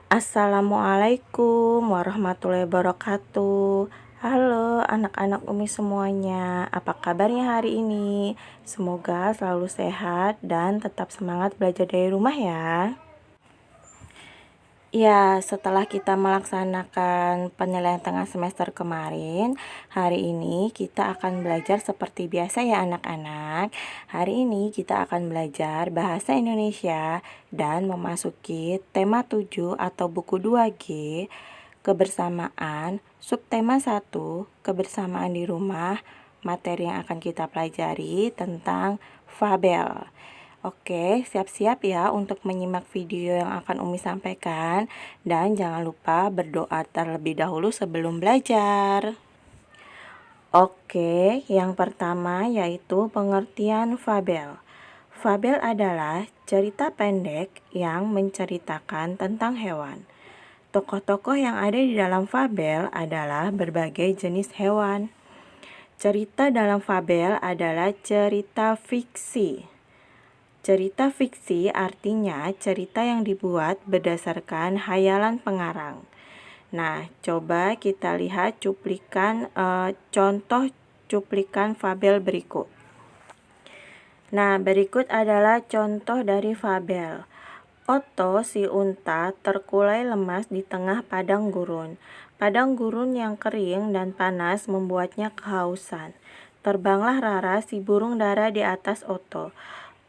Assalamualaikum warahmatullahi wabarakatuh. Halo anak-anak Umi semuanya, apa kabarnya hari ini? Semoga selalu sehat dan tetap semangat belajar dari rumah ya. Ya, setelah kita melaksanakan penilaian tengah semester kemarin, hari ini kita akan belajar seperti biasa ya anak-anak. Hari ini kita akan belajar bahasa Indonesia dan memasuki tema 7 atau buku 2G, kebersamaan, subtema 1, kebersamaan di rumah. Materi yang akan kita pelajari tentang fabel. Oke, siap-siap ya untuk menyimak video yang akan Umi sampaikan. Dan jangan lupa berdoa terlebih dahulu sebelum belajar. Oke, yang pertama yaitu pengertian fabel. Fabel adalah cerita pendek yang menceritakan tentang hewan. Tokoh-tokoh yang ada di dalam fabel adalah berbagai jenis hewan. Cerita dalam fabel adalah cerita fiksi. Cerita fiksi artinya cerita yang dibuat berdasarkan hayalan pengarang. Nah, coba kita lihat contoh cuplikan fabel berikut. Nah, berikut adalah contoh dari fabel. Otto si unta terkulai lemas di tengah padang gurun. Padang gurun yang kering dan panas membuatnya kehausan. Terbanglah Rara si burung dara di atas Otto.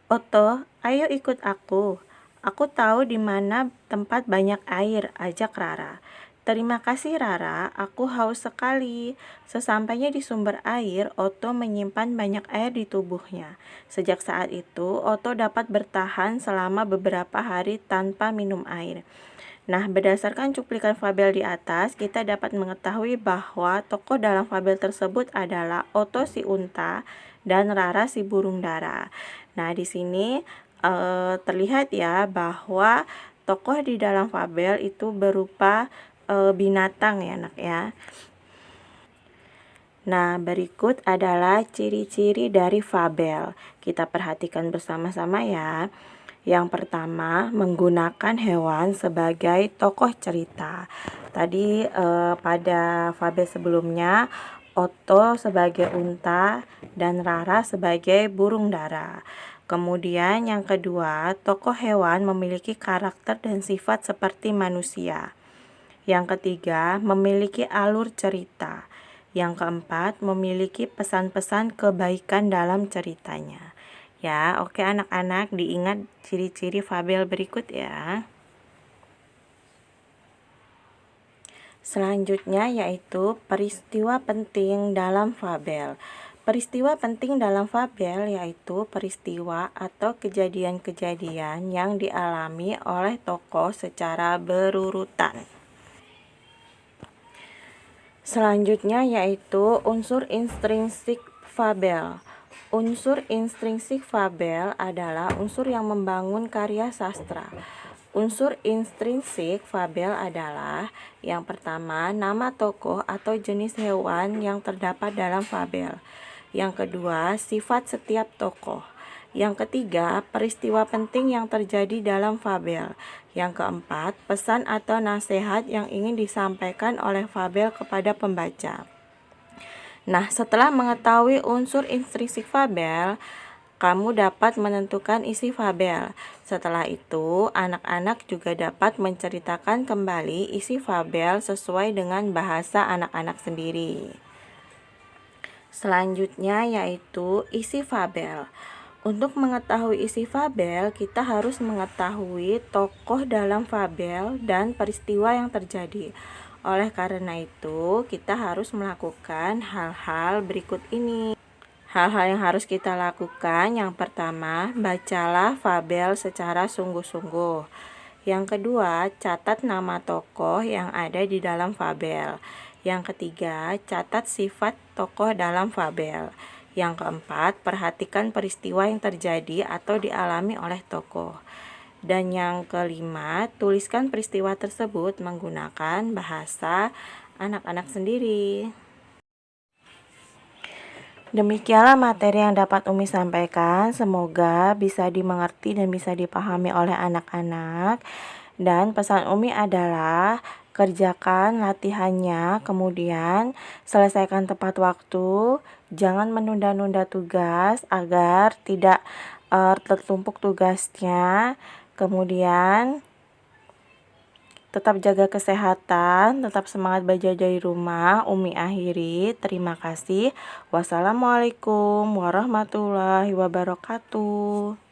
Otto, ayo ikut aku. Aku tahu di mana tempat banyak air, ajak Rara. Terima kasih Rara, aku haus sekali. Sesampainya di sumber air, Otto menyimpan banyak air di tubuhnya. Sejak saat itu, Otto dapat bertahan selama beberapa hari tanpa minum air. Nah, berdasarkan cuplikan fabel di atas, kita dapat mengetahui bahwa tokoh dalam fabel tersebut adalah Otto si unta dan Rara si burung dara. Nah, di sini terlihat ya bahwa tokoh di dalam fabel itu berupa binatang ya anak ya. Nah, berikut adalah ciri-ciri dari fabel. Kita perhatikan bersama-sama ya. Yang pertama, menggunakan hewan sebagai tokoh cerita. Tadi pada fabel sebelumnya, Otto sebagai unta dan Rara sebagai burung dara. Kemudian yang kedua, tokoh hewan memiliki karakter dan sifat seperti manusia. Yang ketiga, memiliki alur cerita. Yang keempat, memiliki pesan-pesan kebaikan dalam ceritanya. Ya, oke anak-anak, diingat ciri-ciri fabel berikut ya. Selanjutnya yaitu peristiwa penting dalam fabel. Peristiwa penting dalam fabel yaitu peristiwa atau kejadian-kejadian yang dialami oleh tokoh secara berurutan. Selanjutnya yaitu unsur intrinsik fabel. Unsur intrinsik fabel adalah unsur yang membangun karya sastra. Unsur intrinsik fabel adalah yang pertama, nama tokoh atau jenis hewan yang terdapat dalam fabel. Yang kedua, sifat setiap tokoh. Yang ketiga, peristiwa penting yang terjadi dalam fabel. Yang keempat, pesan atau nasihat yang ingin disampaikan oleh fabel kepada pembaca. Nah, setelah mengetahui unsur intrinsik fabel, kamu dapat menentukan isi fabel. Setelah itu, anak-anak juga dapat menceritakan kembali isi fabel sesuai dengan bahasa anak-anak sendiri. Selanjutnya yaitu isi fabel. Untuk mengetahui isi fabel, kita harus mengetahui tokoh dalam fabel dan peristiwa yang terjadi. Oleh karena itu, kita harus melakukan hal-hal berikut ini. Hal-hal yang harus kita lakukan, yang pertama, bacalah fabel secara sungguh-sungguh. Yang kedua, catat nama tokoh yang ada di dalam fabel. Yang ketiga, catat sifat tokoh dalam fabel. Yang keempat, perhatikan peristiwa yang terjadi atau dialami oleh tokoh. Dan yang kelima, tuliskan peristiwa tersebut menggunakan bahasa anak-anak sendiri. Demikianlah materi yang dapat Umi sampaikan. Semoga bisa dimengerti dan bisa dipahami oleh anak-anak. Dan pesan Umi adalah kerjakan latihannya, kemudian selesaikan tepat waktu, jangan menunda-nunda tugas agar tidak tertumpuk tugasnya. Kemudian tetap jaga kesehatan, tetap semangat belajar dari rumah. Umi akhiri, terima kasih. Wassalamualaikum warahmatullahi wabarakatuh.